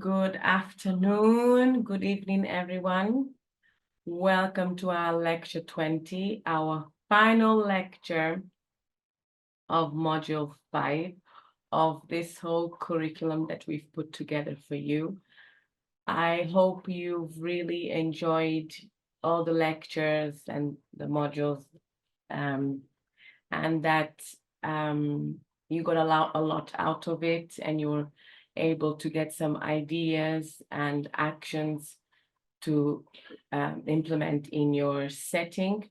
good afternoon, good evening, everyone. Welcome to our lecture 20, our final lecture of module 5 of this whole curriculum that we've put together for you. I hope you've really enjoyed all the lectures and the modules, and that you got a lot out of it, and you're able to get some ideas and actions to implement in your setting.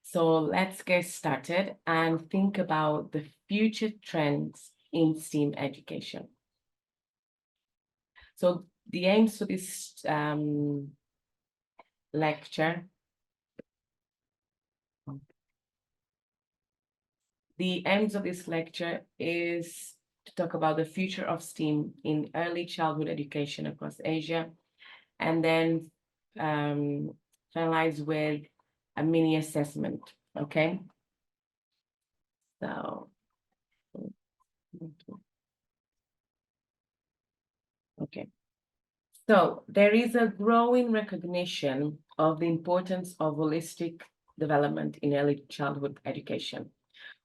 So let's get started and think about the future trends in STEAM education. So the aims for this lecture, is to talk about the future of STEAM in early childhood education across Asia, and then finalize with a mini assessment, okay? So, okay. So there is a growing recognition of the importance of holistic development in early childhood education,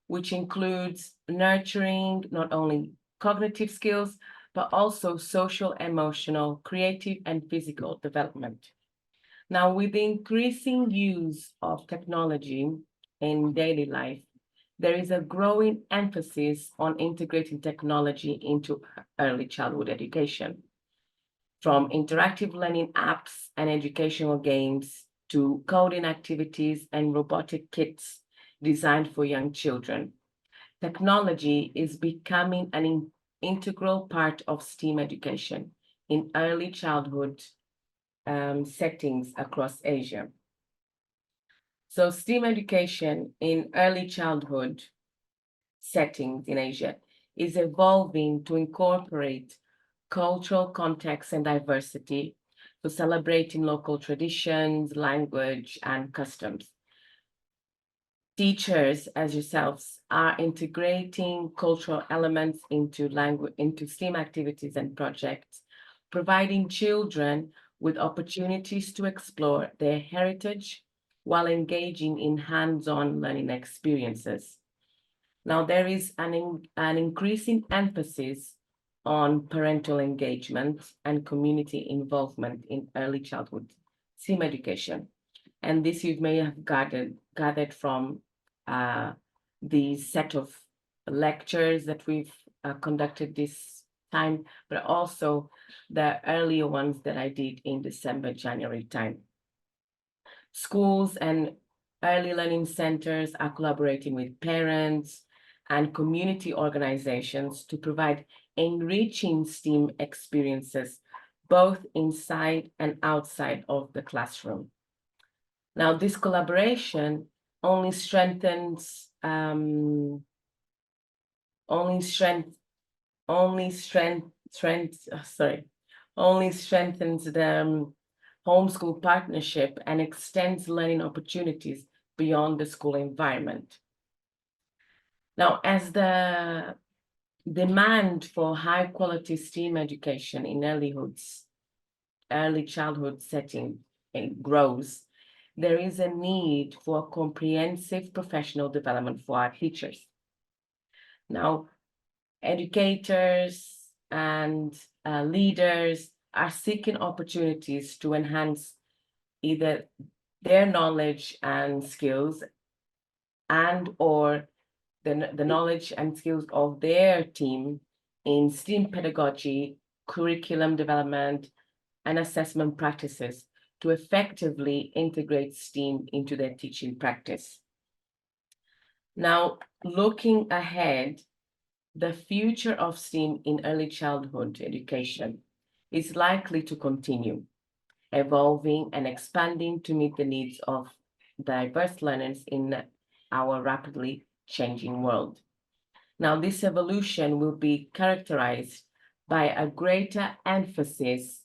which includes nurturing not only cognitive skills, but also social, emotional, creative, and physical development. Now, with the increasing use of technology in daily life, there is a growing emphasis on integrating technology into early childhood education, from interactive learning apps and educational games to coding activities and robotic kits designed for young children. Technology is becoming an integral part of STEAM education in early childhood settings across Asia. So STEAM education in early childhood settings in Asia is evolving to incorporate cultural context and diversity, to celebrating local traditions, language, and customs. Teachers, as yourselves, are integrating cultural elements into STEAM activities and projects, providing children with opportunities to explore their heritage while engaging in hands-on learning experiences. Now, there is an increasing emphasis on parental engagement and community involvement in early childhood STEAM education. And this you may have gathered from the set of lectures that we've conducted this time, but also the earlier ones that I did in December, January time. Schools and early learning centers are collaborating with parents and community organizations to provide enriching STEAM experiences, both inside and outside of the classroom. Now, this collaboration only strengthens the homeschool partnership and extends learning opportunities beyond the school environment. Now, as the demand for high quality STEAM education in early childhood setting grows, there is a need for comprehensive professional development for our teachers. Now, educators and leaders are seeking opportunities to enhance either their knowledge and skills and or the knowledge and skills of their team in STEAM pedagogy, curriculum development, and assessment practices to effectively integrate STEAM into their teaching practice. Now, looking ahead, the future of STEAM in early childhood education is likely to continue evolving and expanding to meet the needs of diverse learners in our rapidly changing world. Now, this evolution will be characterized by a greater emphasis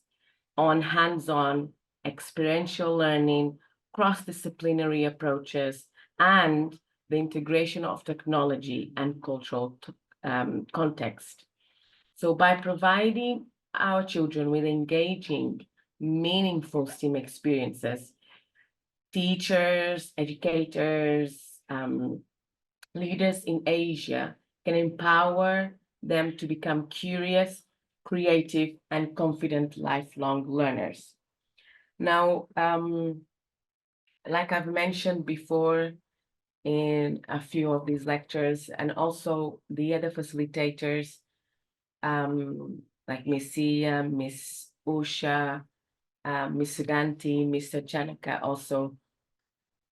on hands-on experiential learning, cross-disciplinary approaches, and the integration of technology and cultural context. So by providing our children with engaging, meaningful STEAM experiences, teachers, educators, leaders in Asia can empower them to become curious, creative, and confident lifelong learners. Now, like I've mentioned before in a few of these lectures, and also the other facilitators, like Miss Sia, Miss Usha, Miss Suganti, Mr. Janaka also,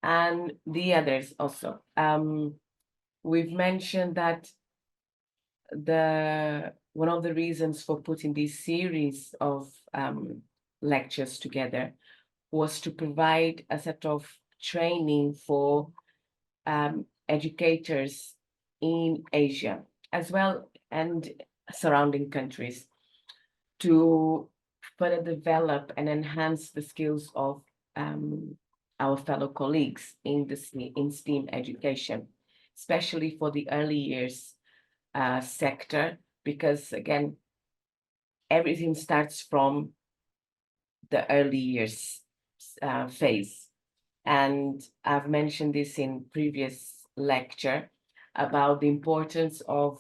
and the others also. We've mentioned that one of the reasons for putting this series of lectures together was to provide a set of training for educators in Asia as well and surrounding countries to further develop and enhance the skills of our fellow colleagues in STEAM education, especially for the early years sector, because again, everything starts from the early years phase. And I've mentioned this in previous lecture about the importance of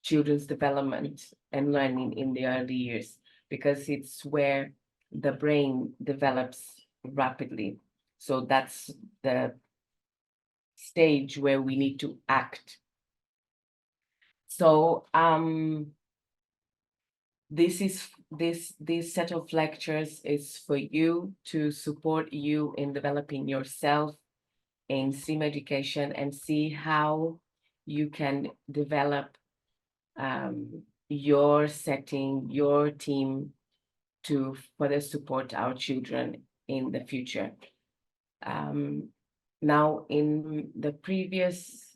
children's development and learning in the early years, because it's where the brain develops rapidly. So that's the stage where we need to act. So this set of lectures is for you to support you in developing yourself in STEAM education and see how you can develop your setting, your team to further support our children in the future. Now, in the previous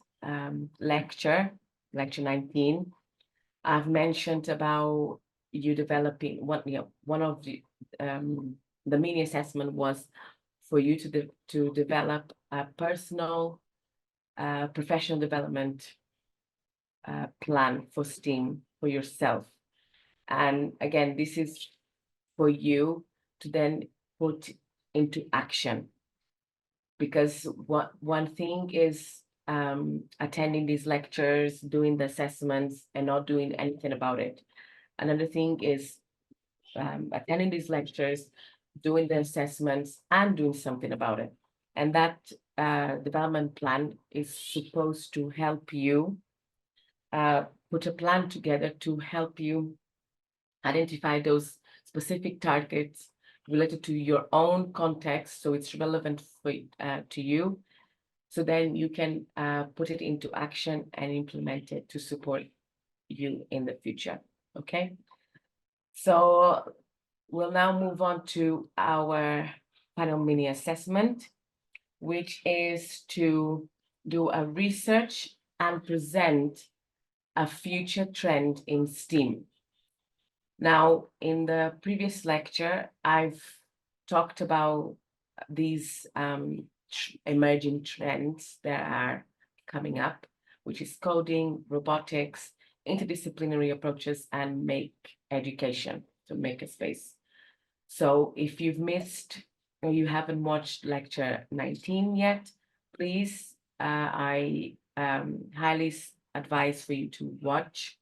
lecture 19, I've mentioned about you developing one of the mini assessment was for you to develop a personal professional development plan for STEAM for yourself. And again, this is for you to then put into action, because one thing is attending these lectures, doing the assessments and not doing anything about it. Another thing is attending these lectures, doing the assessments and doing something about it. And that development plan is supposed to help you put a plan together to help you identify those specific targets related to your own context, so it's relevant for to you. So then you can put it into action and implement it to support you in the future. Okay. So we'll now move on to our final mini assessment, which is to do a research and present a future trend in STEAM. Now, in the previous lecture, I've talked about these emerging trends that are coming up, which is coding, robotics, interdisciplinary approaches, and make education, so makerspace. So if you've missed or you haven't watched lecture 19 yet, please, I highly advise for you to watch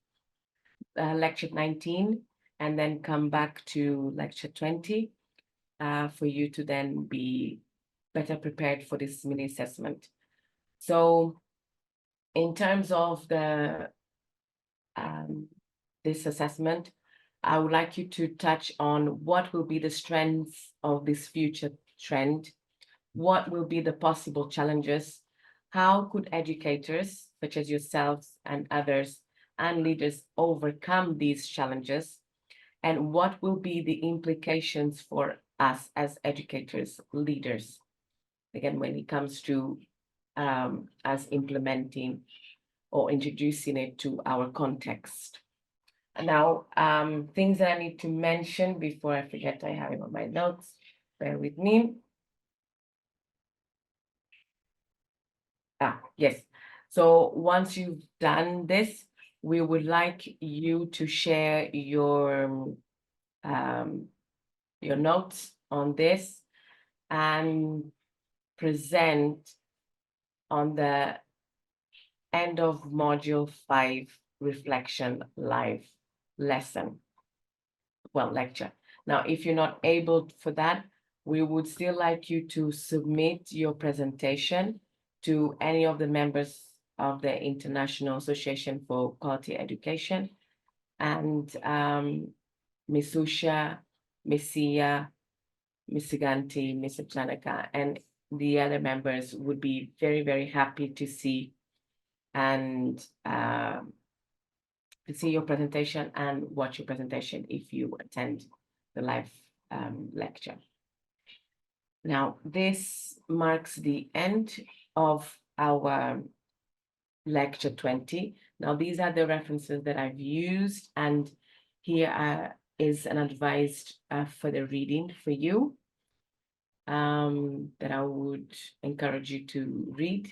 lecture 19 and then come back to lecture 20 for you to then be better prepared for this mini assessment. So in terms of the this assessment, I would like you to touch on what will be the strengths of this future trend, what will be the possible challenges, how could educators such as yourselves and others and leaders overcome these challenges, and what will be the implications for us as educators, leaders, again, when it comes to us implementing or introducing it to our context. And now, things that I need to mention before I forget, I have it on my notes, bear with me. Yes, so once you've done this, we would like you to share your notes on this and present on the end of module 5 reflection live lesson, lecture. Now, if you're not able for that, we would still like you to submit your presentation to any of the members of the International Association for Quality Education, and Ms. Usha, Ms. Sia, Ms. Siganti, Mr. Chanaka, and the other members would be very, very happy to see and to see your presentation and watch your presentation if you attend the live lecture. Now, this marks the end of our lecture 20. Now, these are the references that I've used, and here is an advised further reading for you that I would encourage you to read.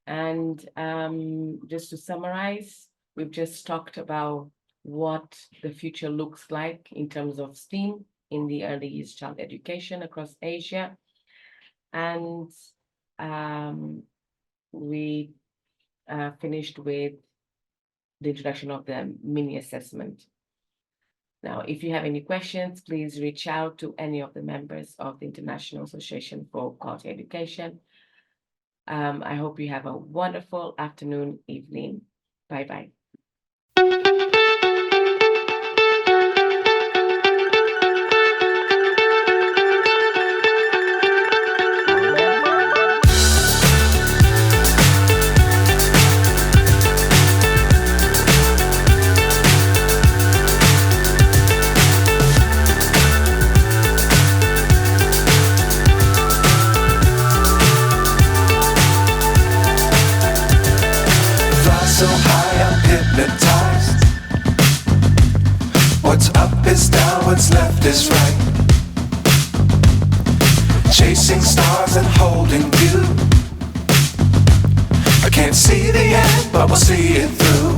And just to summarize, we've just talked about what the future looks like in terms of STEAM in the early years child education across Asia. And we finished with the introduction of the mini assessment. Now, if you have any questions, please reach out to any of the members of the International Association for Quality Education. I hope you have a wonderful afternoon, evening. Bye-bye. So high I'm hypnotized. What's up is down, what's left is right. Chasing stars and holding you. I can't see the end, but we'll see it through.